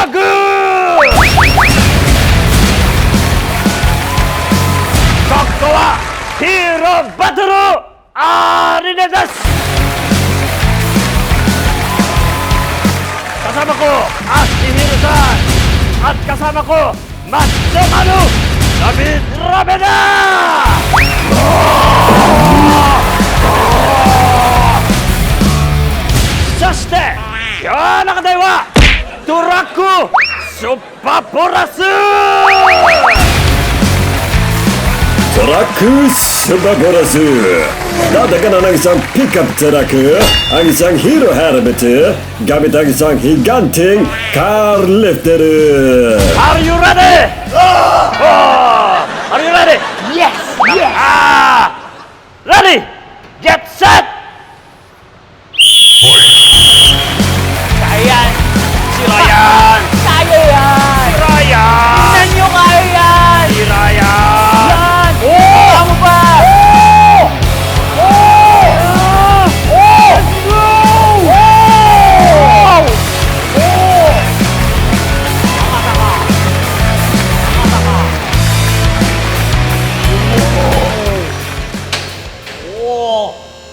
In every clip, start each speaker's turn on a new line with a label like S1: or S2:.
S1: bagus! Koko wa hero battle arena desu! Kasama ko, Hiro-san! At kasama ko, Macho Manu! David Rabeda! Soshite,今日の課題はトラックスーパープラス
S2: トラックスーパープラスDadagan ang isang pickup truck ang isang hero helmet gamit ang isang higanting car lifter.
S1: Are you ready? Are you ready?
S3: Yes! Yes!
S1: Ready? Get set!
S3: Kaya yan!
S1: Sila yan!
S3: Kaya yan!
S1: Sila yan!
S3: Tingnan nyo, kaya yan!
S1: Sila yan!
S3: Yan!
S1: Oh!
S3: Tama ba?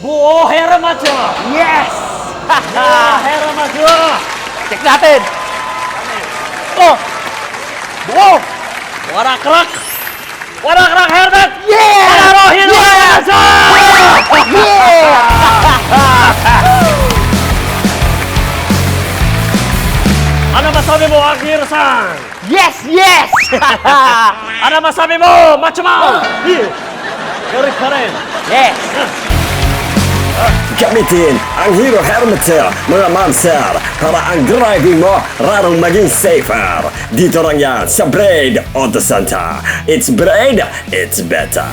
S1: Buo Hera Macho!
S3: Yes!
S1: Hera Macho!
S3: Check natin! Oh!
S1: Buo! Warak-rak! Warak-rak helmet!
S3: Yeah!
S1: Panaro Hero Macho! Ano masabi mo, Akira-san?
S3: Yes! Yes!
S1: Ano masabi mo, Macho Man? Garik pa rin.
S3: Yes!
S2: Gamitin ang hero helmet mga mamsar para ang driving mo lalong maging safer. Dito lang yan sa Braid Auto Center. It's Braid, it's better.